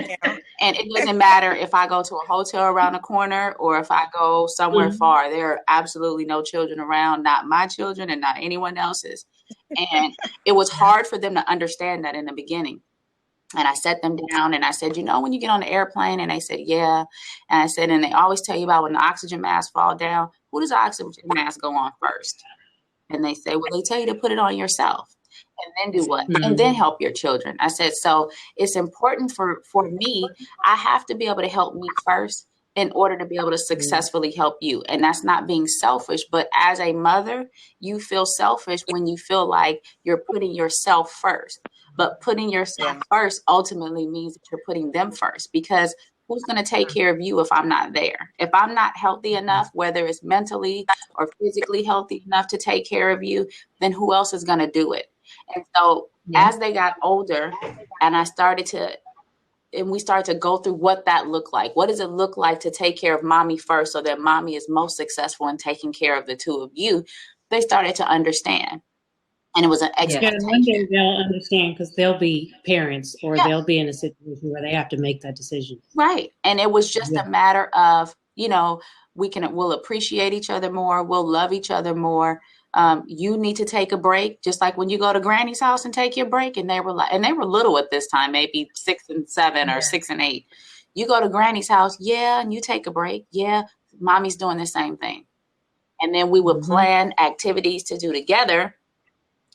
Speaker 2: And it doesn't matter if I go to a hotel around the corner or if I go somewhere far. There are absolutely no children around, not my children and not anyone else's. And it was hard for them to understand that in the beginning. And I sat them down and I said, when you get on the airplane, and they said, yeah. And I said, and they always tell you about when the oxygen masks fall down, who does the oxygen mask go on first? And they say, well, they tell you to put it on yourself. and then do what? And then help your children. I said, so it's important for me. I have to be able to help me first in order to be able to successfully help you. And that's not being selfish, but as a mother, you feel selfish when you feel like you're putting yourself first. But putting yourself first ultimately means that you're putting them first, because who's going to take care of you if I'm not there? If I'm not healthy enough, whether it's mentally or physically healthy enough to take care of you, then who else is going to do it? And so as they got older and we started to go through what that looked like. What does it look like to take care of mommy first so that mommy is most successful in taking care of the two of you? They started to understand. And it was an expectation.
Speaker 4: Yeah, one day they'll understand because they'll be parents or they'll be in a situation where they have to make that decision.
Speaker 2: Right. And it was just a matter of, we'll appreciate each other more. We'll love each other more. You need to take a break, just like when you go to Granny's house and take your break. And they were little at this time, maybe 6 and 7 or 6 and 8. You go to Granny's house, and you take a break. Yeah, mommy's doing the same thing. And then we would plan activities to do together,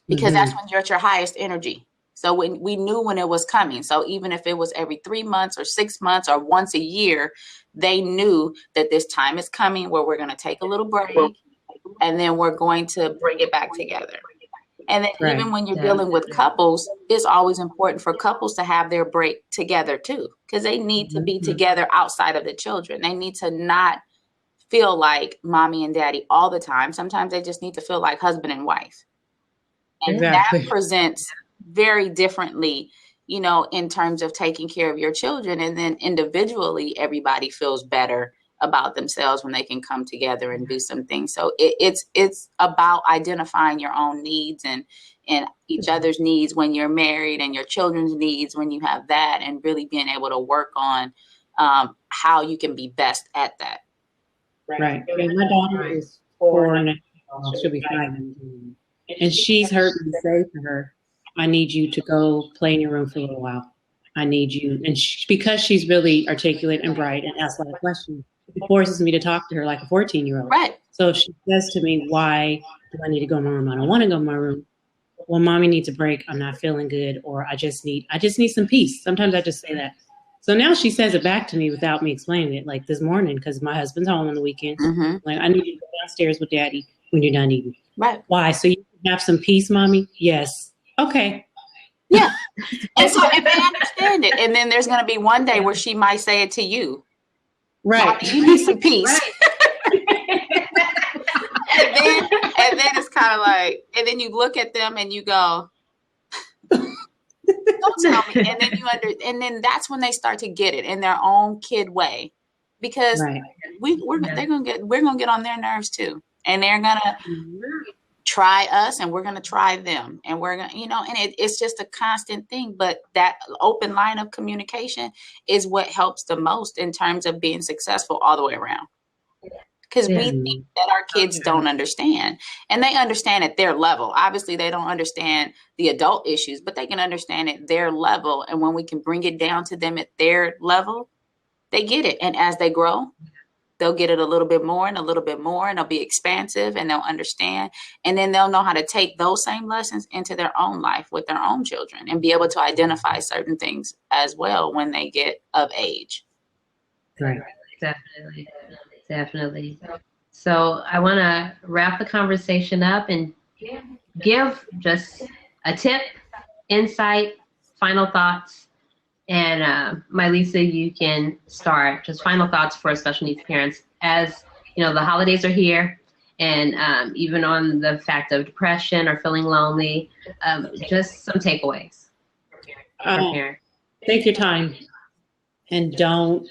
Speaker 2: because that's when you're at your highest energy. So when we knew when it was coming. So even if it was every 3 months or 6 months or once a year, they knew that this time is coming where we're going to take a little break and then we're going to bring it back together. And then even when you're dealing with couples, it's always important for couples to have their break together too, because they need to be together outside of the children. They need to not feel like mommy and daddy all the time. Sometimes they just need to feel like husband and wife. And that presents very differently, in terms of taking care of your children. And then individually, everybody feels better about themselves when they can come together and do some things. So it's about identifying your own needs and each other's needs when you're married, and your children's needs when you have that, and really being able to work on how you can be best at that.
Speaker 4: Right. And my daughter is 4 and she'll be 5. And she's heard me say to her, I need you to go play in your room for a little while. I need you. And because she's really articulate and bright and asks a lot of questions, it forces me to talk to her like a 14-year-old.
Speaker 2: Right.
Speaker 4: So if she says to me, why do I need to go in my room? I don't want to go in my room. Well, mommy needs a break. I'm not feeling good. Or I just need some peace. Sometimes I just say that. So now she says it back to me without me explaining it. Like this morning, because my husband's home on the weekend. Like, I need you to go downstairs with daddy when you're done eating.
Speaker 2: Right.
Speaker 4: Why? So you can have some peace, mommy? Yes. Okay.
Speaker 2: Yeah. And so if they understand it, and then there's going to be one day where she might say it to you.
Speaker 4: Right.
Speaker 2: You need some peace. and then it's kind of like, and then you look at them and you go, don't tell me. And then and then that's when they start to get it in their own kid way, because we're going to get on their nerves too. And they're going to try us, and we're going to try them, and we're going to, and it's just a constant thing. But that open line of communication is what helps the most in terms of being successful all the way around. Because we think that our kids don't understand, and they understand at their level. Obviously, they don't understand the adult issues, but they can understand at their level. And when we can bring it down to them at their level, they get it. And as they grow, they'll get it a little bit more and a little bit more, and they'll be expansive, and they'll understand. And then they'll know how to take those same lessons into their own life with their own children, and be able to identify certain things as well when they get of age.
Speaker 4: Right.
Speaker 1: Definitely. So I want to wrap the conversation up and give just a tip, insight, final thoughts. And Lisa, you can start. Just final thoughts for special needs parents. As the holidays are here, and even on the fact of depression or feeling lonely, just some takeaways for parents.
Speaker 4: Take your time, and don't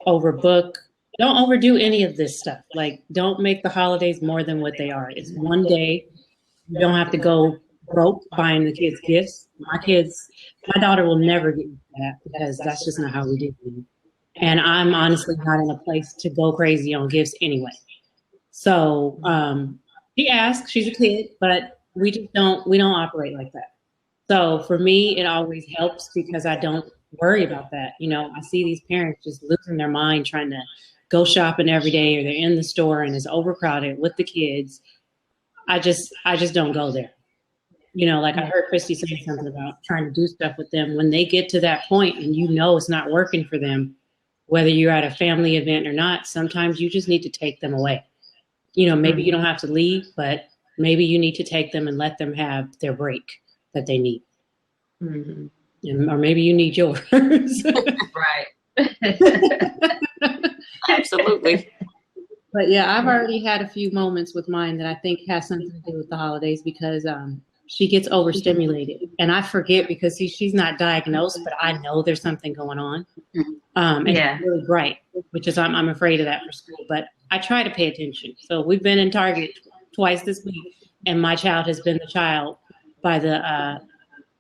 Speaker 4: overbook. Don't overdo any of this stuff. Like, don't make the holidays more than what they are. It's one day. You don't have to go broke buying the kids gifts. My daughter will never get that, because that's just not how we do things. And I'm honestly not in a place to go crazy on gifts anyway. So she asks, she's a kid, but we don't operate like that. So for me, it always helps because I don't worry about that. I see these parents just losing their mind trying to go shopping every day, or they're in the store and it's overcrowded with the kids. I just don't go there. Like I heard Christy say something about trying to do stuff with them. When they get to that point and it's not working for them, whether you're at a family event or not, sometimes you just need to take them away. Maybe you don't have to leave, but maybe you need to take them and let them have their break that they need. Mm-hmm. Or maybe you need yours.
Speaker 1: Right.
Speaker 2: Absolutely.
Speaker 4: But yeah, I've already had a few moments with mine that I think has something to do with the holidays because she gets overstimulated. And I forget because she's not diagnosed, but I know there's something going on. And she's really bright, which is I'm afraid of that for school. But I try to pay attention. So we've been in Target twice this week, and my child has been the child by the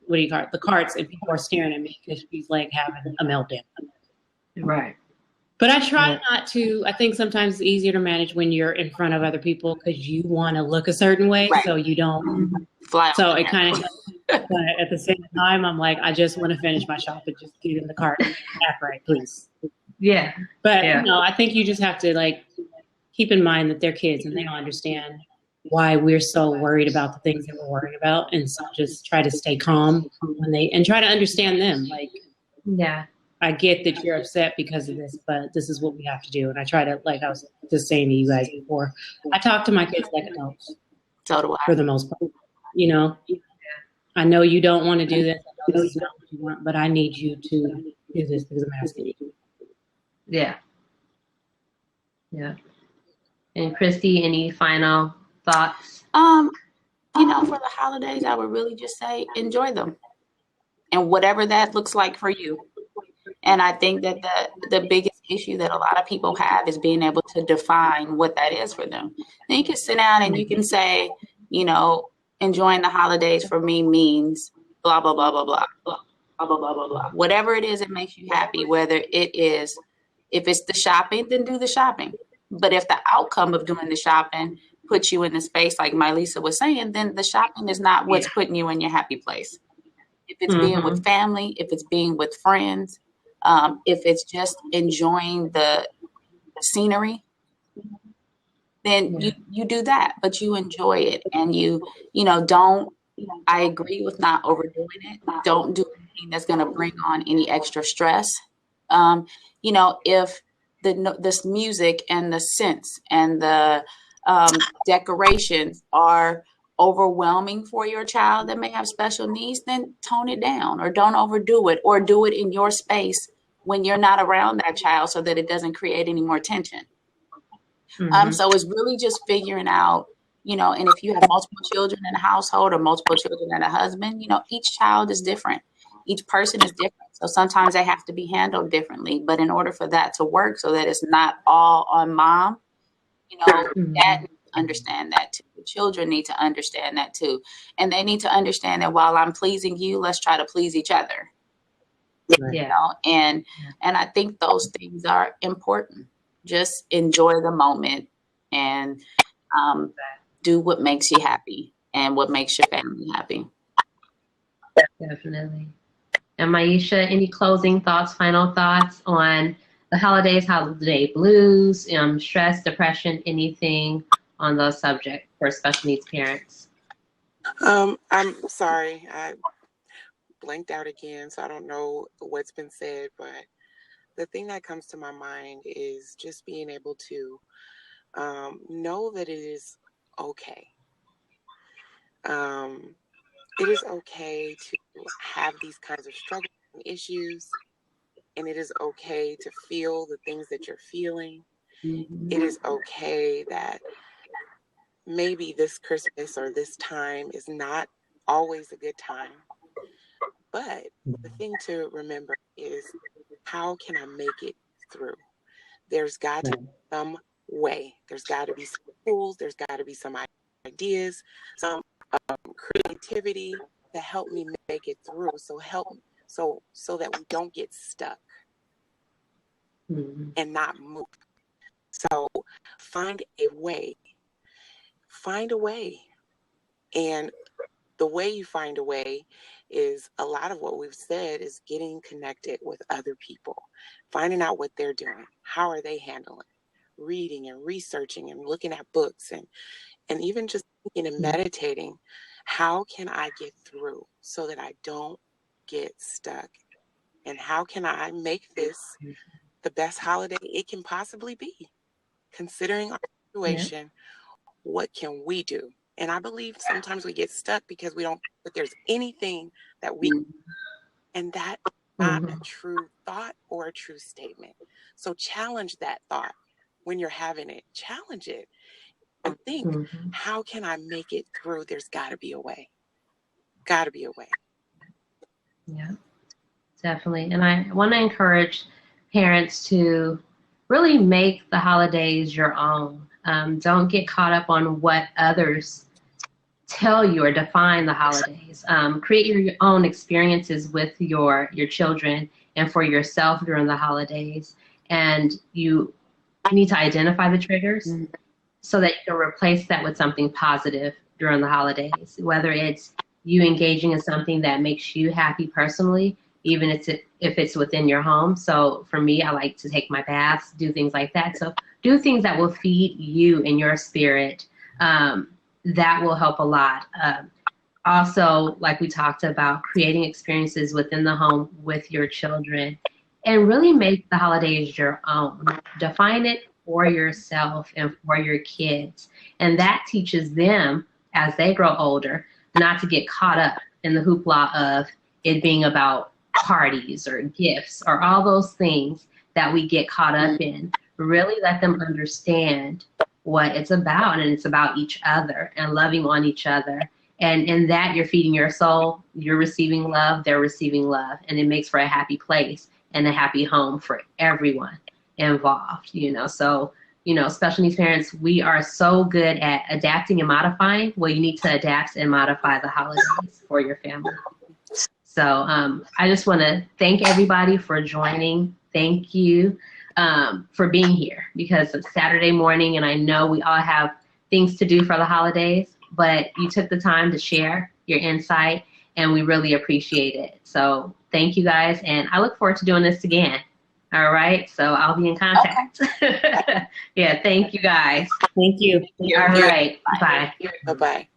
Speaker 4: the carts, and people are staring at me because she's like having a meltdown.
Speaker 1: Right.
Speaker 4: But I try not to. I think sometimes it's easier to manage when you're in front of other people because you want to look a certain way, so you don't
Speaker 2: fly.
Speaker 4: So it kind of. But at the same time, I'm like, I just want to finish my shop and just get in the cart and act right, please.
Speaker 1: Yeah.
Speaker 4: But I think you just have to keep in mind that they're kids and they don't understand why we're so worried about the things that we're worried about, and so just try to stay calm and try to understand them. I get that you're upset because of this, but this is what we have to do. And I try to, like I was just saying to you guys before, I talk to my kids like adults.
Speaker 2: So do I.
Speaker 4: For the most part. I know you don't want to do this. I know this is not what you want, but I need you to do this because I'm asking you.
Speaker 1: Yeah. Yeah. And Christy, any final thoughts?
Speaker 2: For the holidays, I would really just say enjoy them. And whatever that looks like for you. And I think that the biggest issue that a lot of people have is being able to define what that is for them. Then you can sit down and you can say, enjoying the holidays for me means blah, blah, blah, blah, blah, blah, blah, blah, blah, blah, blah. Whatever it is that makes you happy, whether it is, if it's the shopping, then do the shopping. But if the outcome of doing the shopping puts you in the space, like Mylisa was saying, then the shopping is not what's putting you in your happy place. If it's being with family, if it's being with friends, if it's just enjoying the scenery, then you do that, but you enjoy it. And I agree with not overdoing it. Don't do anything that's going to bring on any extra stress. If this music and the scents and the decorations are overwhelming for your child that may have special needs, then tone it down or don't overdo it, or do it in your space when you're not around that child so that it doesn't create any more tension. So it's really just figuring out, and if you have multiple children in a household or multiple children and a husband, each child is different. Each person is different. So sometimes they have to be handled differently. But in order for that to work so that it's not all on mom, dad needs to understand that too. The children need to understand that too. And they need to understand that while I'm pleasing you, let's try to please each other. And I think those things are important. Just enjoy the moment and do what makes you happy and what makes your family happy.
Speaker 1: Definitely. And Maisha, any closing thoughts, final thoughts on the holidays, holiday blues, stress, depression, anything on those subjects for special needs parents?
Speaker 3: I'm sorry. I blanked out again, so I don't know what's been said, but the thing that comes to my mind is just being able to know that it is okay. It is okay to have these kinds of struggles and issues, and it is okay to feel the things that you're feeling. It is okay that maybe this Christmas or this time is not always a good time. But the thing to remember is, how can I make it through? There's got to be some way. There's got to be some tools. There's got to be some ideas, some creativity to help me make it through. So that we don't get stuck and not move. So find a way. Find a way. And the way you find a way is a lot of what we've said is getting connected with other people, finding out what they're doing. How are they handling? Reading and researching and looking at books and even just thinking and meditating. How can I get through so that I don't get stuck? And how can I make this the best holiday it can possibly be? Considering our situation, what can we do? And I believe sometimes we get stuck because we don't, but there's anything that we, and that is not a true thought or a true statement. So challenge that thought when you're having it. Challenge it and think, how can I make it through? There's got to be a way. Got to be a way.
Speaker 1: Yeah, definitely. And I want to encourage parents to really make the holidays your own. Don't get caught up on what others tell you or define the holidays. Create your own experiences with your children and for yourself during the holidays. And you need to identify the triggers so that you can replace that with something positive during the holidays, whether it's you engaging in something that makes you happy personally, even if it's within your home. So for me, I like to take my baths, do things like that. So do things that will feed you and your spirit. That will help a lot. Also, like we talked about, creating experiences within the home with your children and really make the holidays your own. Define it for yourself and for your kids. And that teaches them as they grow older not to get caught up in the hoopla of it being about parties or gifts or all those things that we get caught up in. Really let them understand what it's about, and it's about each other and loving on each other. And in that, you're feeding your soul, you're receiving love, they're receiving love, and it makes for a happy place and a happy home for everyone involved, So, special needs parents, we are so good at adapting and modifying. Well, you need to adapt and modify the holidays for your family. So I just want to thank everybody for joining. Thank you for being here, because it's Saturday morning and I know we all have things to do for the holidays, but you took the time to share your insight and we really appreciate it. So thank you guys, and I look forward to doing this again. All right, so I'll be in contact. Okay. Yeah, thank you guys.
Speaker 4: Thank you.
Speaker 1: All right, bye.
Speaker 3: Bye-bye.